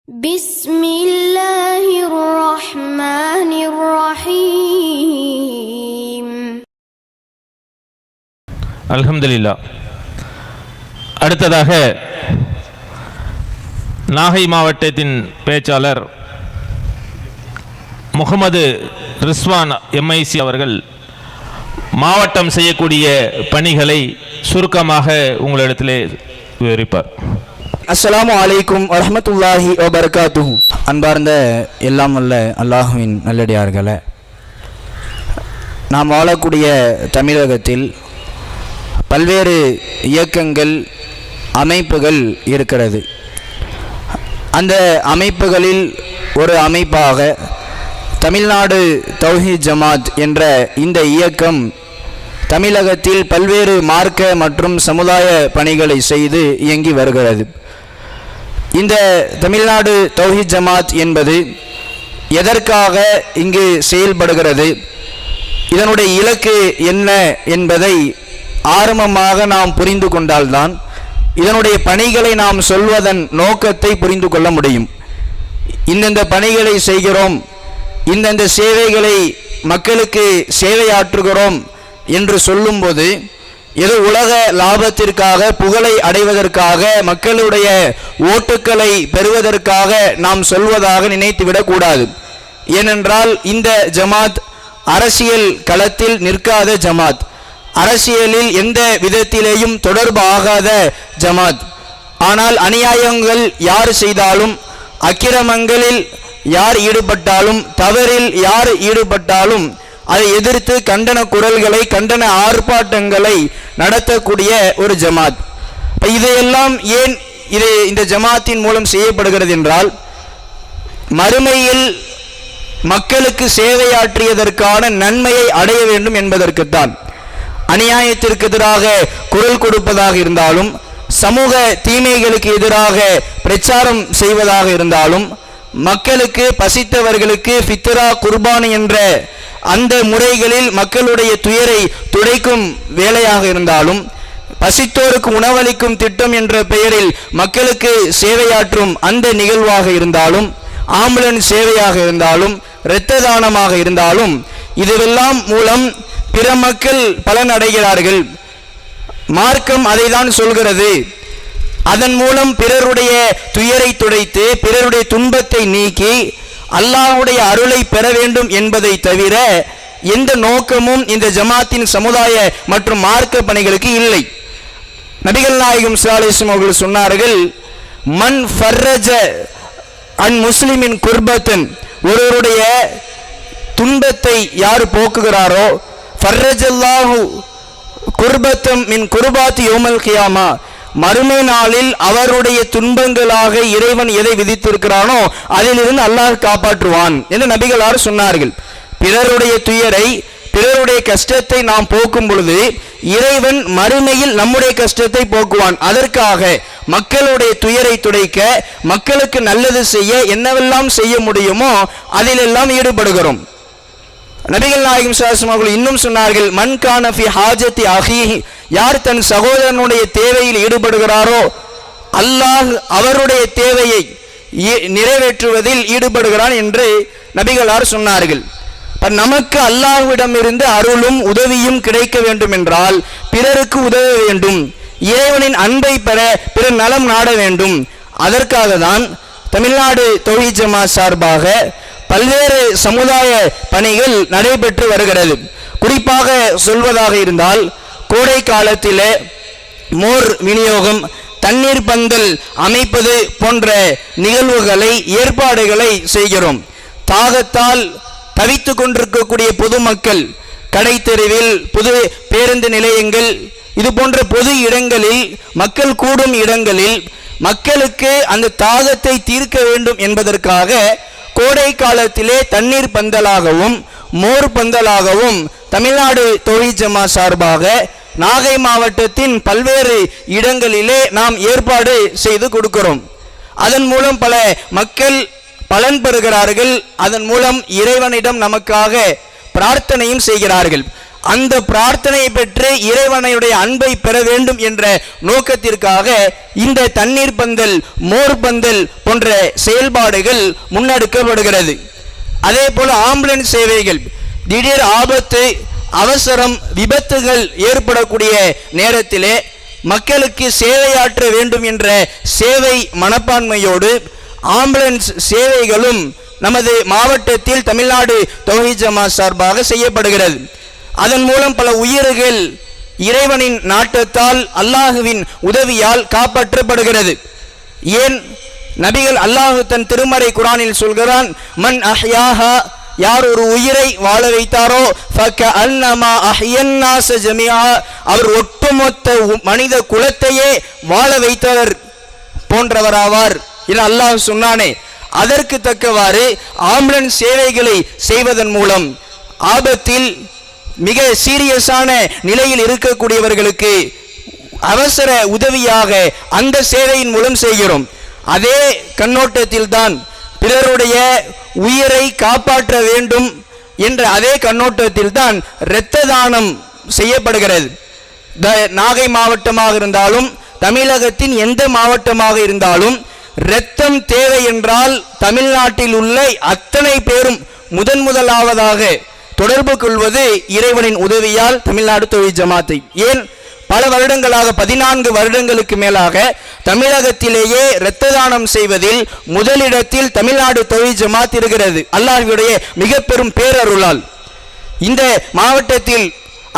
بسم الله الرحمن الرحيم. அல்ஹம்துலில்லாஹ். அடுத்ததாக நாகை மாவட்டத்தின் பேச்சாளர் முகமது ரிஸ்வான் MIC அவர்கள் மாவட்டம் செய்யக்கூடிய பணிகளை சுருக்கமாக உங்களிடத்திலே விவரிப்பார். அஸ்ஸலாமு அலைக்கும் வரஹ்மத்துல்லாஹி வபரகாத்துஹு. அன்பார்ந்த எல்லாம் வல்ல அல்லாஹுவின் நல்லடியார்களே, நாம் வாழக்கூடிய தமிழகத்தில் பல்வேறு இயக்கங்கள், அமைப்புகள் இருக்கிறது. அந்த அமைப்புகளில் ஒரு அமைப்பாக தமிழ்நாடு தௌஹீத் ஜமாத் என்ற இந்த இயக்கம் தமிழகத்தில் பல்வேறு மார்க்க மற்றும் சமுதாய பணிகளை செய்து இயங்கி வருகிறது. இந்த தமிழ்நாடு தௌஹீத் ஜமாத் என்பது எதற்காக இங்கு செயல்படுகிறது, இதனுடைய இலக்கு என்ன என்பதை ஆரம்பமாக நாம் புரிந்து கொண்டால்தான் இதனுடைய பணிகளை நாம் சொல்வதன் நோக்கத்தை புரிந்து கொள்ள முடியும். இந்தந்த பணிகளை செய்கிறோம், இந்தந்த சேவைகளை மக்களுக்கு சேவையாற்றுகிறோம் என்று சொல்லும்போது ஏதோ உலக லாபத்திற்காக, புகழை அடைவதற்காக, மக்களுடைய ஓட்டுக்களை பெறுவதற்காக நாம் சொல்வதாக நினைத்துவிடக்கூடாது. ஏனென்றால் இந்த ஜமாத் அரசியல் களத்தில் நிற்காத ஜமாத், அரசியலில் எந்த விதத்திலேயும் தொடர்பு ஆகாத ஜமாத். ஆனால் அநியாயங்கள் யார் செய்தாலும், அக்கிரமங்களில் யார் ஈடுபட்டாலும், தவறில் யார் ஈடுபட்டாலும் அதை எதிர்த்து கண்டன குரல்களை, கண்டன ஆர்ப்பாட்டங்களை நடத்தக்கூடிய ஒரு ஜமாத். இதையெல்லாம் ஏன் இந்த ஜமாத்தின் மூலம் செய்யப்படுகிறது என்றால், மறுமையில் மக்களுக்கு சேவையாற்றியதற்கான நன்மையை அடைய வேண்டும் என்பதற்குத்தான். அநியாயத்திற்கு எதிராக குரல் கொடுப்பதாக இருந்தாலும், சமூக தீமைகளுக்கு எதிராக பிரச்சாரம் செய்வதாக இருந்தாலும், மக்களுக்கு, பசித்தவர்களுக்கு ஃபித்ரா, குர்பானி என்ற அந்த முறைகளில் மக்களுடைய துயரை துடைக்கும் வேலையாக இருந்தாலும், பசித்தோருக்கு உணவளிக்கும் திட்டம் என்ற பெயரில் மக்களுக்கு சேவையாற்றும் அந்த நிகழ்வாக இருந்தாலும், ஆம்புலன்ஸ் சேவையாக இருந்தாலும், இரத்த தானமாக இருந்தாலும், இதுவெல்லாம் மூலம் பிற மக்கள் பலன் அடைகிறார்கள். மார்க்கம் அதை தான் சொல்கிறது. அதன் மூலம் பிறருடைய துயரை துடைத்து, பிறருடைய துன்பத்தை நீக்கி அல்லாஹ்வுடைய அருளை பெற வேண்டும் என்பதை தவிர எந்த நோக்கமும் இந்த ஜமாத்தின் சமுதாய மற்றும் மார்க்க பணிகளுக்கு இல்லை. நபிகள் நாயகம் ஸல்லல்லாஹு அலைஹி வஸல்லம் அவர்கள் சொன்னார்கள், மன் ஃபர்ரஜ அன் முஸ்லிமின் குர்பத்தன், ஒருவருடைய துன்பத்தை யார் போக்குகிறாரோ, ஃபர்ரஜல்லாஹு குர்பத்தம் மின் குர்பாத்தி யௌமல் கியாமா, மறுமை நாளில் அவருடைய துன்பங்களாக இறைவன் எதை விதித்திருக்கிறானோ அதிலிருந்து அல்லாஹ் காப்பாற்றுவான் என்று நபிகளார் சொன்னார்கள். பிறருடைய துயரை, பிறருடைய கஷ்டத்தை நாம் போக்கும் பொழுது இறைவன் மறுமையில் நம்முடைய கஷ்டத்தை போக்குவான். அதற்காக மக்களுடைய துயரை துடைக்க, மக்களுக்கு நல்லது செய்ய என்னவெல்லாம் செய்ய முடியுமோ அதிலெல்லாம் ஈடுபடுகிறோம். நபிகள் நாயகம் ஸல்லல்லாஹு அலைஹி வஸல்லம் அவர்கள் இன்னும் சொன்னார்கள், மன் கான ஃபி ஹாஜத்தி அஹீஹி, யார் தன் சகோதரனுடைய தேவையில் ஈடுபடுகிறாரோ அல்லாஹ் அவருடைய தேவையை நிறைவேற்றுவதில் ஈடுபடுகிறான் என்று நபிகளார் சொன்னார்கள். நமக்கு அல்லாஹ்விடம் இருந்து அருளும் உதவியும் கிடைக்க வேண்டும் என்றால் பிறருக்கு உதவ வேண்டும், இறைவனின் அன்பை பெற பிறர் நலம் நாட வேண்டும். அதற்காக தான் தமிழ்நாடு தௌஹீத் ஜமாத் சார்பாக பல்வேறு சமுதாய பணிகள் நடைபெற்று வருகிறது. குறிப்பாக சொல்வதாக இருந்தால், கோடை காலத்திலே மோர் விநியோகம், தண்ணீர் பந்தல் அமைப்பது போன்ற நிகழ்வுகளை, ஏற்பாடுகளை செய்கிறோம். தாகத்தால் தவித்து கொண்டிருக்கக்கூடிய பொதுமக்கள் கடை தெருவில், பொது பேருந்து நிலையங்கள், இது போன்ற பொது இடங்களில், மக்கள் கூடும் இடங்களில் மக்களுக்கு அந்த தாகத்தை தீர்க்க வேண்டும் என்பதற்காக கோடை காலத்திலே தண்ணீர் பந்தலாகவும் மோர் பந்தலாகவும் தமிழ்நாடு தௌஹீத் ஜமாத் சார்பாக நாகை மாவட்டத்தின் பல்வேறு இடங்களிலே நாம் ஏற்பாடு செய்து கொடுக்கிறோம். அதன் மூலம் பல மக்கள் பலன் பெறுகிறார்கள். அதன் மூலம் இறைவனிடம் நமக்காக பிரார்த்தனையும் செய்கிறார்கள். அந்த பிரார்த்தனையை பெற்று இறைவனுடைய அன்பை பெற வேண்டும் என்ற நோக்கத்திற்காக இந்த தண்ணீர் பந்தல், மோர் பந்தல் போன்ற செயல்பாடுகள் முன்னெடுக்கப்படுகிறது. அதே போல ஆம்புலன்ஸ் சேவைகள், திடீர் ஆபத்து, அவசரம், விபத்துகள் ஏற்படக்கூடிய நேரத்திலே மக்களுக்கு சேவையாற்ற வேண்டும் என்ற சேவை மனப்பான்மையோடு ஆம்புலன்ஸ் சேவைகளும் நமது மாவட்டத்தில் தமிழ்நாடு தௌஹீத் ஜமாத் சார்பாக செய்யப்படுகிறது. அதன் மூலம் பல உயிர்கள் இறைவனின் நாட்டத்தால், அல்லாஹுவின் உதவியால் காப்பாற்றப்படுகிறது. ஏன் நபிகள், அல்லாஹு தன் திருமறை குரானில் சொல்கிறான், மன் அஹ்யாஹா, யார் ஒரு உயிரை வாழ வைத்தாரோ ஃபகஅன்னமா அஹ்யன்னாஸ ஜமீஆ, அவர் ஒட்டுமொத்த மனித குலத்தையே வாழ வைத்தவர் போன்றவராவார் என அல்லாஹ் சொன்னானே. அதற்கு தக்கவாறு ஆம்புலன்ஸ் சேவைகளை செய்வதன் மூலம் ஆபத்தில் மிக சீரியஸான நிலையில் இருக்கக்கூடியவர்களுக்கு அவசர உதவியாக அந்த சேவையின் மூலம் செய்கிறோம். அதே கண்ணோட்டத்தில் தான் பிறருடைய உயிரை காப்பாற்ற வேண்டும் என்ற அதே கண்ணோட்டத்தில் தான் இரத்த தானம் செய்யப்படுகிறது. நாகை மாவட்டமாக இருந்தாலும் தமிழகத்தின் எந்த மாவட்டமாக இருந்தாலும் இரத்தம் தேவை என்றால் தமிழ்நாட்டில் உள்ள அத்தனை பேரும் முதலாவதாக தொடர்பு கொள்வது இறைவனின் உதவியால் தமிழ்நாடு தௌஹீத் ஜமாத்தை. ஏன் பல வருடங்களாக 14 வருடங்களுக்கு மேலாக தமிழகத்திலேயே இரத்த தானம் செய்வதில் முதலிடத்தில் தமிழ்நாடு தௌஹீத் ஜமாத் இருக்கிறது. அல்லாஹ்வுடைய மிக பெரும் பேரருளால் இந்த மாவட்டத்தில்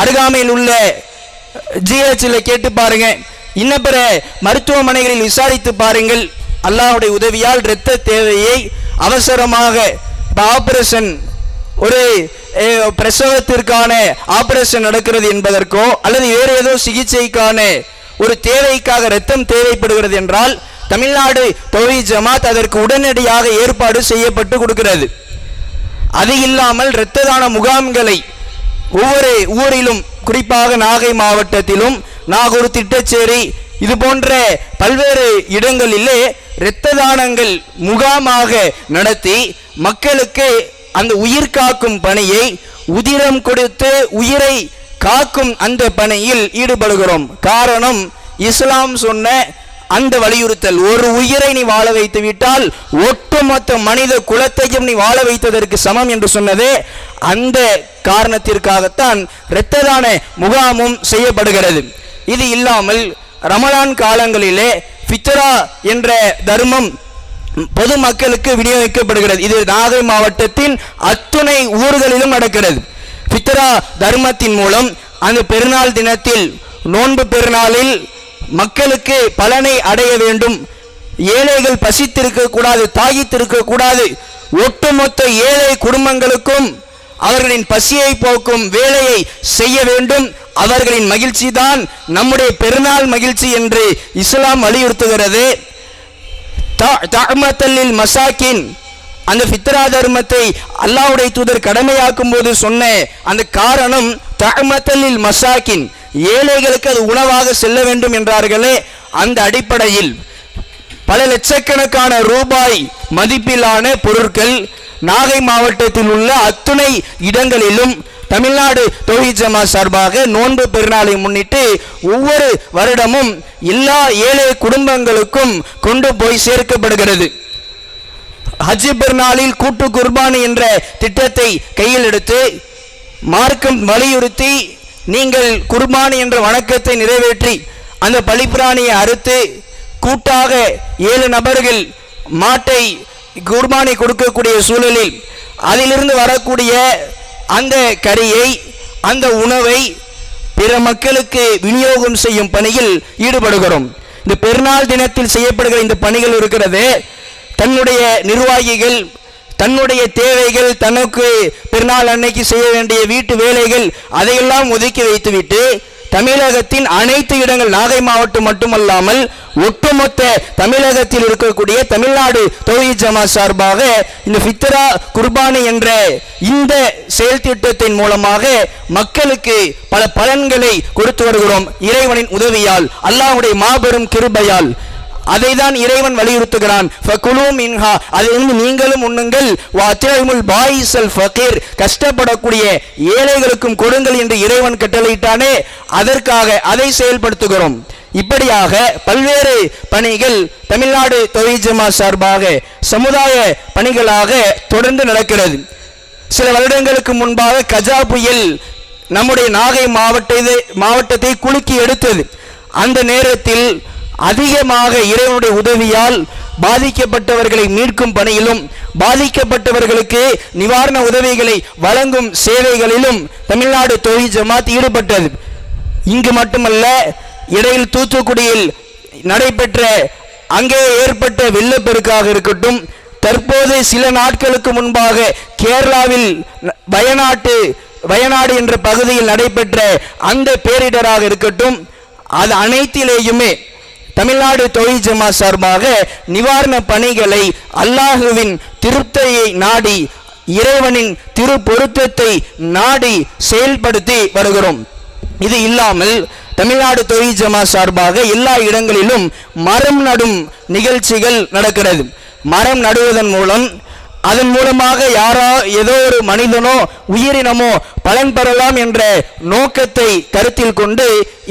அருகாமையில் உள்ள ஜிஹெச்சில் கேட்டு பாருங்க, இன்னும் பிற மருத்துவமனைகளில் விசாரித்து பாருங்கள். அல்லாஹ்வுடைய உதவியால் இரத்த தேவையை அவசரமாக ஆபரேஷன், ஒரு பிரசவத்திற்கான ஆபரேஷன் நடக்கிறது என்பதற்கோ அல்லது வேறு ஏதோ சிகிச்சைக்கான ஒரு தேவைக்காக இரத்தம் தேவைப்படுகிறது என்றால் தமிழ்நாடு தௌஹீத் ஜமாத் அதற்கு உடனடியாக ஏற்பாடு செய்யப்பட்டு கொடுக்கிறது. அது இல்லாமல் இரத்த தான முகாம்களை ஒவ்வொரு ஊரிலும், குறிப்பாக நாகை மாவட்டத்திலும் நாகூர், திட்டச்சேரி இது போன்ற பல்வேறு இடங்களிலே இரத்த தானங்கள் முகாமாக நடத்தி மக்களுக்கு அந்த உயிர் காக்கும் பணியை, உதிரம் கொடுத்து உயிரை காக்கும் அந்த பணியில் ஈடுபடுகிறோம். காரணம், இஸ்லாம் சொன்ன அந்த வலியுறுத்தல், ஒரு உயிரை நீ வாழ வைத்து விட்டால் ஒட்டுமொத்த மனித குலத்தையும் நீ வாழ வைத்ததற்கு சமம் என்று சொன்னதே அந்த காரணத்திற்காகத்தான் இரத்த தான முகாமும் செய்யப்படுகிறது. இது இல்லாமல் ரமலான் காலங்களிலே ஃபித்ரா என்ற தர்மம் பொதுமக்களுக்கு விநியோகிக்கப்படுகிறது. இது நாகை மாவட்டத்தின் அத்துணை ஊர்களிலும் நடக்கிறது. ஃபித்ரா தர்மத்தின் மூலம் அந்த பெருநாள் தினத்தில், நோன்பு பெருநாளில் மக்களுக்கு பலனை அடைய வேண்டும், ஏழைகள் பசித்திருக்க கூடாது, தாகித்திருக்க கூடாது, ஒட்டுமொத்த ஏழை குடும்பங்களுக்கும் அவர்களின் பசியை போக்கும் வேலையை செய்ய வேண்டும். அவர்களின் மகிழ்ச்சி தான் நம்முடைய பெருநாள் மகிழ்ச்சி என்று இஸ்லாம் வலியுறுத்துகிறது. தஅமத்தல் மசாக்கின், அந்த ஃபித்ரா தர்மத்தை அல்லாஹ்வுடைய தூதர் கடமையாக்கும் போது சொன்ன அந்த காரணம் தஅமத்தல் மசாக்கின், ஏழைகளுக்கு அது உணவாக செல்ல வேண்டும் என்றார்களே. அந்த அடிப்படையில் பல லட்சக்கணக்கான ரூபாய் மதிப்பிலான பொருட்கள் நாகை மாவட்டத்தில் உள்ள அத்துணை இடங்களிலும் தமிழ்நாடு தௌஹீத் ஜமாத் சார்பாக நோன்பு பெருநாளை முன்னிட்டு ஒவ்வொரு வருடமும் எல்லா ஏழை குடும்பங்களுக்கும் கொண்டு போய் சேர்க்கப்படுகிறது. ஹஜ் பெருநாளில் கூட்டு குர்பானி என்ற திட்டத்தை கையில் எடுத்து மார்க்கம் வலியுறுத்தி, நீங்கள் குர்பானி என்ற வணக்கத்தை நிறைவேற்றி அந்த பலிப்பிராணியை அறுத்து கூட்டாக 7 நபர்கள் மாட்டை குர்பானி கொடுக்கக்கூடிய சூழலில் அதிலிருந்து வரக்கூடிய அந்த கறியை, அந்த உணவை பிற மக்களுக்கு விநியோகம் செய்யும் பணியில் ஈடுபடுகிறோம். இந்த பெருநாள் தினத்தில் செய்யப்படுகிற இந்த பணிகள் இருக்கிறது, தன்னுடைய நிர்வாகிகள் தன்னுடைய தேவைகள், தனக்கு பெருநாள் அன்னைக்கு செய்ய வேண்டிய வீட்டு வேலைகள் அதையெல்லாம் ஒதுக்கி வைத்துவிட்டு தமிழகத்தின் அனைத்து இடங்கள், நாகை மாவட்டம் மட்டுமல்லாமல் ஒட்டுமொத்த தமிழகத்தில் இருக்கக்கூடிய தமிழ்நாடு தௌஹீத் ஜமாத் சார்பாக இந்த ஃபித்ரா குர்பானி என்ற இந்த செயல் திட்டத்தின் மூலமாக மக்களுக்கு பல பலன்களை கொடுத்து வருகிறோம். இறைவனின் உதவியால், அல்லாஹ்வுடைய மாபெரும் கிருபையால் அதை தான் இறைவன் வலியுறுத்துகிறான். ஃபகுலூ மின்ஹா, அதிலிருந்து நீங்களும் உண்ணுங்கள். வஅத்இமுல் பாயிஸல் ஃபகீர், கஷ்டப்படக்கூடிய ஏழைகளுக்கும் கொடுங்கள் என்று இறைவன் கட்டளையிட்டானே, அதற்காக அதை செயல்படுத்துகிறோம். இப்படியாக பல்வேறு பணிகள் தமிழ்நாடு தௌஹீத் ஜமாத் சார்பாக சமுதாய பணிகளாக தொடர்ந்து நடக்கிறது. சில வருடங்களுக்கு முன்பாக கஜா புயல் நம்முடைய நாகை மாவட்டத்தை குலுக்கி எடுத்தது. அந்த நேரத்தில் அதிகமாக இறைவனுடைய உதவியால் பாதிக்கப்பட்டவர்களை மீட்கும் பணியிலும் பாதிக்கப்பட்டவர்களுக்கு நிவாரண உதவிகளை வழங்கும் சேவைகளிலும் தமிழ்நாடு தௌஹீத் ஜமாத் ஈடுபட்டது. இங்கு மட்டுமல்ல, இடையில் தூத்துக்குடியில் நடைபெற்ற அங்கே ஏற்பட்ட வெள்ளப்பெருக்காக இருக்கட்டும், தற்போது சில நாட்களுக்கு முன்பாக கேரளாவில் வயநாடு என்ற பகுதியில் நடைபெற்ற அந்த பேரிடராக இருக்கட்டும், அது அனைத்திலேயுமே தமிழ்நாடு தௌஹீத் ஜமாத் சார்பாக நிவாரண பணிகளை அல்லாஹுவின் திருப்தியை நாடி, இறைவனின் திரு பொருத்தத்தை நாடி செயல்படுத்தி வருகிறோம். இது இல்லாமல் தமிழ்நாடு தௌஹீத் ஜமாத் சார்பாக எல்லா இடங்களிலும் மரம் நடும் நிகழ்ச்சிகள் நடக்கிறது. மரம் நடுவதன் மூலம் அதன் மூலமாக ஏதோ ஒரு மனிதனோ உயிரினமோ பலன் பெறலாம் என்ற நோக்கத்தை கருத்தில் கொண்டு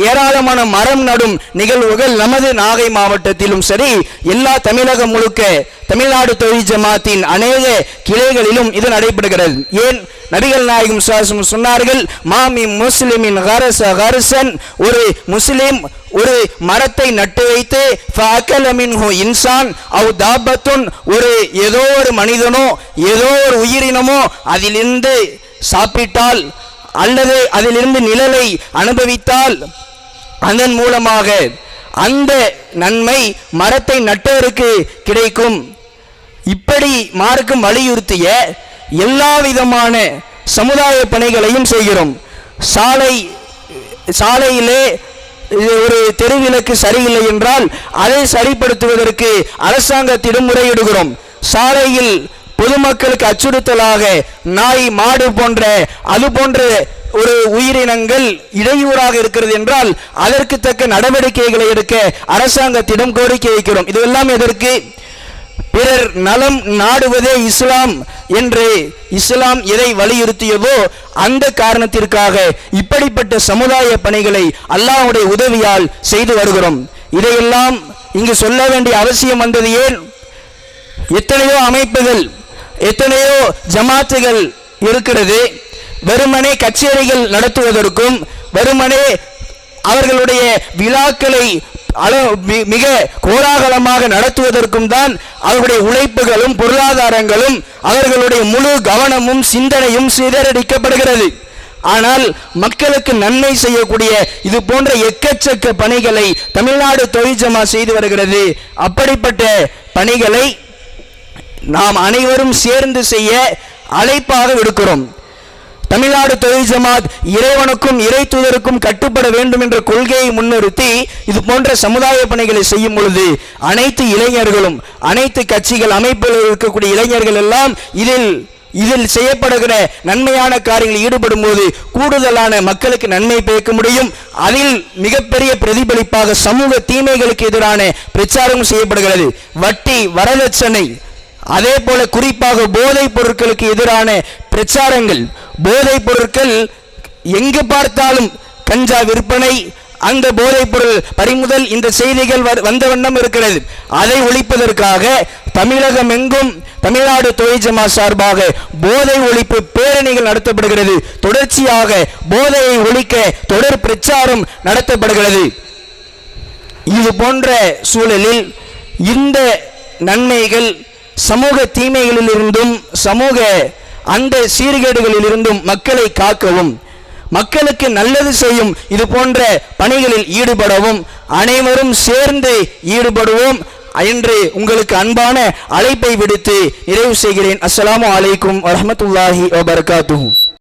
ஏராளமான மரம் நடும் நிகழ்வுகள் நமது நாகை மாவட்டத்திலும் சரி, எல்லா தமிழகம் முழுக்க தமிழ்நாடு தௌஹீத் ஜமாத்தின் அநேக கிளைகளிலும் இது நடைபெறுகிறது. ஏன் நபிகள் நாயகம் ஸல்லல்லாஹு சொன்னார்கள், மாமி முஸ்லிமின் கரசன், ஒரு முஸ்லிம் ஒரு மரத்தை நட்டு வைத்து ஃபஅகல மின்ஹு இன்சான் அவ் தாபத்துன், ஒரு ஏதோ ஒரு மனிதனோ ஏதோ ஒரு உயிரினமோ அதிலிருந்து சாப்பிட்டால் அல்லது அதிலிருந்து நிழலை அனுபவித்தால் அதன் மூலமாக அந்த நன்மை மரத்தை நட்டவருக்கு கிடைக்கும். இப்படி மார்க்கம் வலியுறுத்திய எல்லா விதமான சமுதாய பணிகளையும் செய்கிறோம். சாலையிலே ஒரு தெருவிளக்கு சரியில்லை என்றால் அதை சரிப்படுத்துவதற்கு அரசாங்கத்திடம் முறையிடுகிறோம். சாலையில் பொதுமக்களுக்கு அச்சுறுத்தலாக நாய், மாடு போன்ற ஒரு உயிரினங்கள் இடையூறாக இருக்கிறது என்றால் அதற்கு தக்க நடவடிக்கைகளை எடுக்க அரசாங்கத்திடம் கோரிக்கை வைக்கிறோம். இதுவெல்லாம் எதற்கு? பிறர் நலம் நாடுவதே இஸ்லாம் என்று இஸ்லாம் எதை வலியுறுத்தியதோ அந்த காரணத்திற்காக இப்படிப்பட்ட சமுதாய பணிகளை அல்லாஹ்வுடைய உதவியால் செய்து வருகிறோம். இதையெல்லாம் இங்கு சொல்ல வேண்டிய அவசியம் வந்தது ஏன்? எத்தனையோ அமைப்புகள், எத்தனையோ ஜமாத்துகள் இருக்கிறது. வெறுமனே கச்சேரிகள் நடத்துவதற்கும், வெறுமனே அவர்களுடைய விழாக்களை மிக கோலாகலமாக நடத்துவதற்கும் தான் அவர்களுடைய உழைப்புகளும் பொருளாதாரங்களும் அவர்களுடைய முழு கவனமும் சிந்தனையும் சிதறடிக்கப்படுகிறது. ஆனால் மக்களுக்கு நன்மை செய்யக்கூடிய இது போன்ற எக்கச்சக்க பணிகளை தமிழ்நாடு தௌஹீத் ஜமாத் செய்து வருகிறது. அப்படிப்பட்ட பணிகளை நாம் அனைவரும் சேர்ந்து செய்ய அழைப்பாக விடுக்கிறோம். தமிழ்நாடு தௌஹீத் ஜமாத் இறைவனுக்கும் இறை தூதருக்கும் கட்டுப்பட வேண்டும் என்ற கொள்கையை முன்னிறுத்தி இது போன்ற சமுதாய பணிகளை செய்யும் பொழுது அனைத்து இளைஞர்களும், அனைத்து கட்சிகள் அமைப்பில் இருக்கக்கூடிய இளைஞர்கள் எல்லாம் இதில் செய்யப்படுகிற நன்மையான காரியங்களில் ஈடுபடும் போது கூடுதலான மக்களுக்கு நன்மை பயக்க முடியும். அதில் மிகப்பெரிய பிரதிபலிப்பாக சமூக தீமைகளுக்கு எதிரான பிரச்சாரம் செய்யப்படுகிறது. வட்டி, வரதட்சணை, அதே போல குறிப்பாக போதைப் பொருட்களுக்கு எதிரான பிரச்சாரங்கள். போதைப் பொருட்கள் எங்கு பார்த்தாலும் கஞ்சா விற்பனை, அந்த போதைப் பொருள் பறிமுதல், இந்த செய்திகள் வந்த வண்ணம் இருக்கிறது. அதை ஒழிப்பதற்காக தமிழகம் எங்கும் தமிழ்நாடு தௌஹீத் ஜமாத் சார்பாக போதை ஒழிப்பு பேரணிகள் நடத்தப்படுகிறது. தொடர்ச்சியாக போதையை ஒழிக்க தொடர் பிரச்சாரம் நடத்தப்படுகிறது. இது போன்ற சூழலில் இந்த நன்மைகள் சமூக தீமைகளிலிருந்தும் சமூக அந்த சீர்கேடுகளில் இருந்தும் மக்களை காக்கவும், மக்களுக்கு நல்லது செய்யும் இது போன்ற பணிகளில் ஈடுபடவும் அனைவரும் சேர்ந்து ஈடுபடுவோம் என்று உங்களுக்கு அன்பான அழைப்பை விடுத்து நிறைவு செய்கிறேன். அஸ்ஸலாமு அலைக்கும் வரஹ்மத்துல்லாஹி வபரகாத்துஹு.